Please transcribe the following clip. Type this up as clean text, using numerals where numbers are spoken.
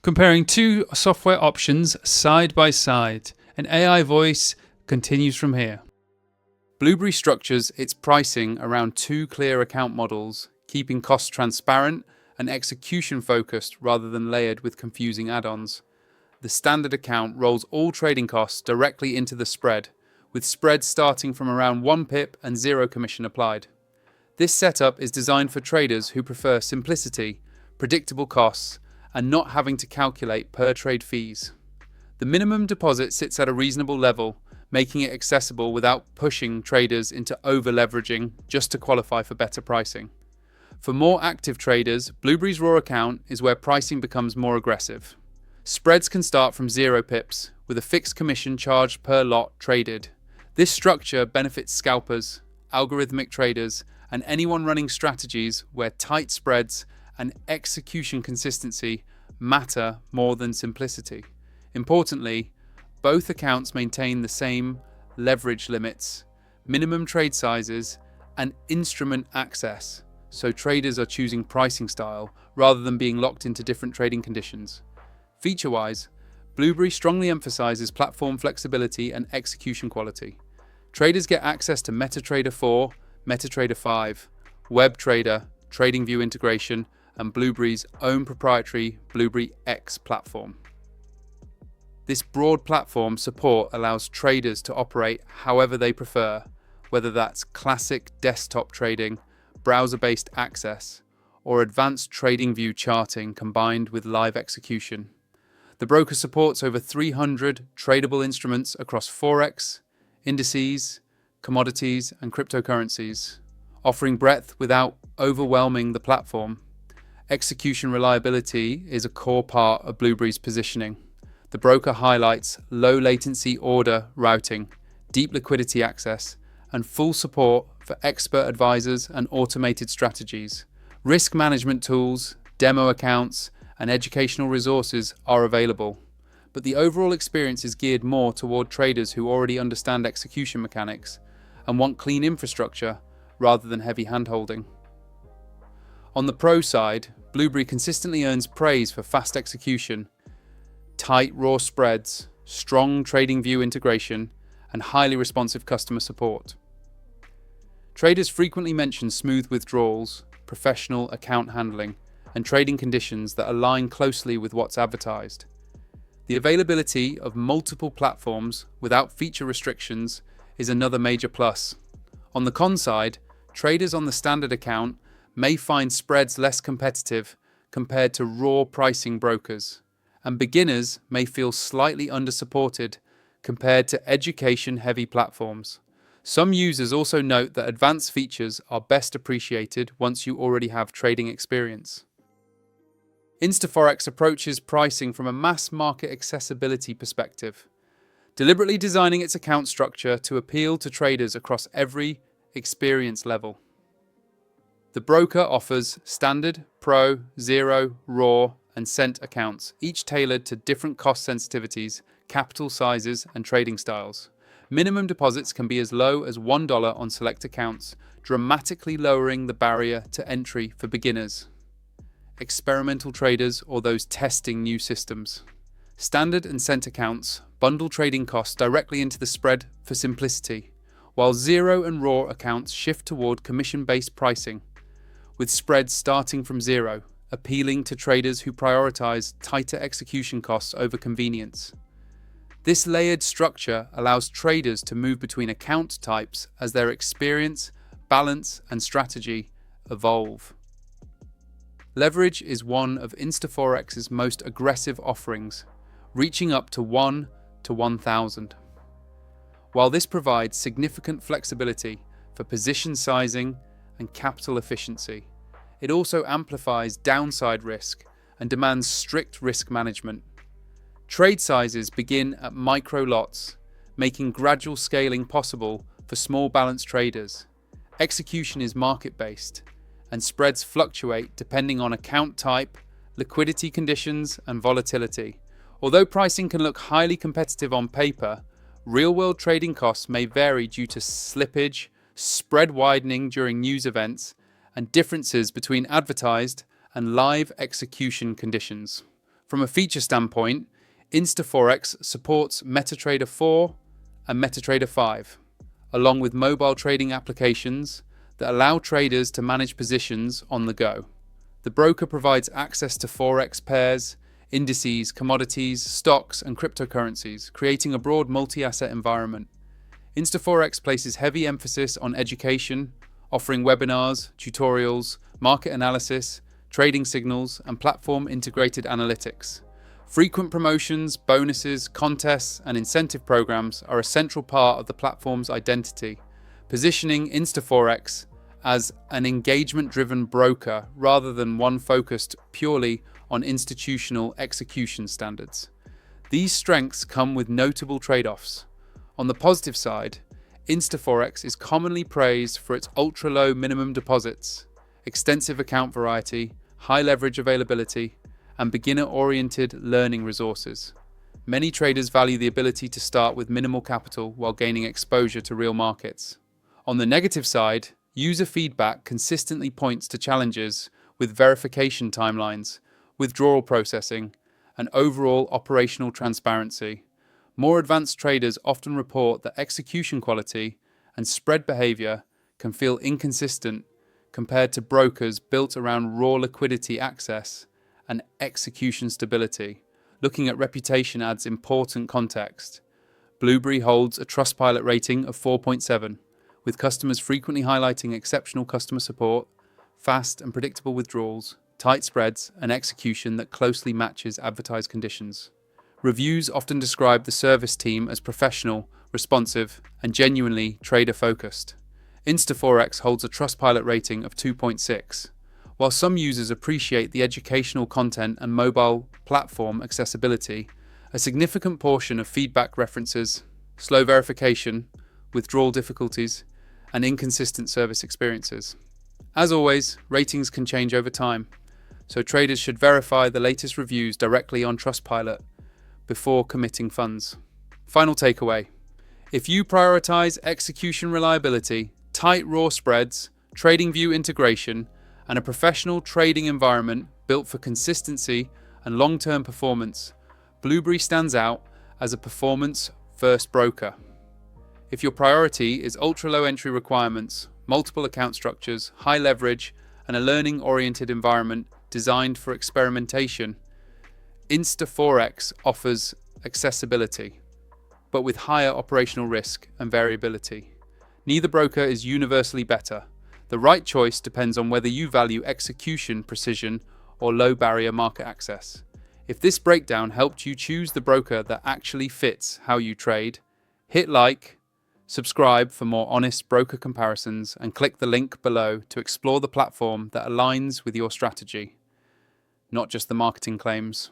Comparing two software options side by side. An AI voice continues from here. Blueberry structures its pricing around two clear account models, keeping costs transparent and execution focused rather than layered with confusing add-ons. The standard account rolls all trading costs directly into the spread, with spreads starting from around 1 pip and 0 commission applied. This setup is designed for traders who prefer simplicity, predictable costs, and not having to calculate per trade fees. The minimum deposit sits at a reasonable level, making it accessible without pushing traders into over-leveraging just to qualify for better pricing. For more active traders, Blueberry's Raw account is where pricing becomes more aggressive. Spreads can start from 0 pips, with a fixed commission charged per lot traded. This structure benefits scalpers, algorithmic traders, and anyone running strategies where tight spreads and execution consistency matter more than simplicity. Importantly, both accounts maintain the same leverage limits, minimum trade sizes, and instrument access, so traders are choosing pricing style rather than being locked into different trading conditions. Feature-wise, Blueberry strongly emphasizes platform flexibility and execution quality. Traders get access to MetaTrader 4, MetaTrader 5, WebTrader, TradingView integration, and Blueberry's own proprietary Blueberry X platform. This broad platform support allows traders to operate however they prefer, whether that's classic desktop trading, browser-based access, or advanced TradingView charting combined with live execution. The broker supports over 300 tradable instruments across Forex, indices, commodities, and cryptocurrencies, offering breadth without overwhelming the platform. Execution reliability is a core part of Blueberry's positioning. The broker highlights low latency order routing, deep liquidity access, and full support for expert advisors and automated strategies. Risk management tools, demo accounts, and educational resources are available, but the overall experience is geared more toward traders who already understand execution mechanics and want clean infrastructure rather than heavy handholding. On the pro side, Blueberry consistently earns praise for fast execution, tight raw spreads, strong TradingView integration, and highly responsive customer support. Traders frequently mention smooth withdrawals, professional account handling, and trading conditions that align closely with what's advertised. The availability of multiple platforms without feature restrictions is another major plus. On the con side, traders on the standard account may find spreads less competitive compared to raw pricing brokers, and beginners may feel slightly under-supported compared to education-heavy platforms. Some users also note that advanced features are best appreciated once you already have trading experience. InstaForex approaches pricing from a mass market accessibility perspective, deliberately designing its account structure to appeal to traders across every experience level. The broker offers standard, pro, zero, raw, and cent accounts, each tailored to different cost sensitivities, capital sizes, and trading styles. Minimum deposits can be as low as $1 on select accounts, dramatically lowering the barrier to entry for beginners, experimental traders, or those testing new systems. Standard and cent accounts bundle trading costs directly into the spread for simplicity, while zero and raw accounts shift toward commission-based pricing, with spreads starting from 0, appealing to traders who prioritize tighter execution costs over convenience. This layered structure allows traders to move between account types as their experience, balance, and strategy evolve. Leverage is one of InstaForex's most aggressive offerings, reaching up to 1 to 1,000. While this provides significant flexibility for position sizing and capital efficiency, it also amplifies downside risk and demands strict risk management. Trade sizes begin at micro lots, making gradual scaling possible for small balance traders. Execution is market-based, and spreads fluctuate depending on account type, liquidity conditions, and volatility. Although pricing can look highly competitive on paper, real-world trading costs may vary due to slippage, spread widening during news events, and differences between advertised and live execution conditions. From a feature standpoint, InstaForex supports MetaTrader 4 and MetaTrader 5, along with mobile trading applications that allow traders to manage positions on the go. The broker provides access to Forex pairs, indices, commodities, stocks, and cryptocurrencies, creating a broad multi-asset environment. InstaForex places heavy emphasis on education, offering webinars, tutorials, market analysis, trading signals, and platform-integrated analytics. Frequent promotions, bonuses, contests, and incentive programs are a central part of the platform's identity, positioning InstaForex as an engagement-driven broker rather than one focused purely on institutional execution standards. These strengths come with notable trade-offs. On the positive side, InstaForex is commonly praised for its ultra-low minimum deposits, extensive account variety, high leverage availability, and beginner-oriented learning resources. Many traders value the ability to start with minimal capital while gaining exposure to real markets. On the negative side, user feedback consistently points to challenges with verification timelines, withdrawal processing, and overall operational transparency. More advanced traders often report that execution quality and spread behavior can feel inconsistent compared to brokers built around raw liquidity access and execution stability. Looking at reputation adds important context. Blueberry holds a Trustpilot rating of 4.7, with customers frequently highlighting exceptional customer support, fast and predictable withdrawals, tight spreads, and execution that closely matches advertised conditions. Reviews often describe the service team as professional, responsive, and genuinely trader-focused. InstaForex holds a Trustpilot rating of 2.6. While some users appreciate the educational content and mobile platform accessibility, a significant portion of feedback references slow verification, withdrawal difficulties, and inconsistent service experiences. As always, ratings can change over time, so traders should verify the latest reviews directly on Trustpilot before committing funds. Final takeaway: if you prioritize execution reliability, tight raw spreads, TradingView integration, and a professional trading environment built for consistency and long-term performance, Blueberry stands out as a performance-first broker. If your priority is ultra-low entry requirements, multiple account structures, high leverage, and a learning-oriented environment designed for experimentation, InstaForex offers accessibility, but with higher operational risk and variability. Neither broker is universally better. The right choice depends on whether you value execution precision or low-barrier market access. If this breakdown helped you choose the broker that actually fits how you trade, hit like, subscribe for more honest broker comparisons, and click the link below to explore the platform that aligns with your strategy, not just the marketing claims.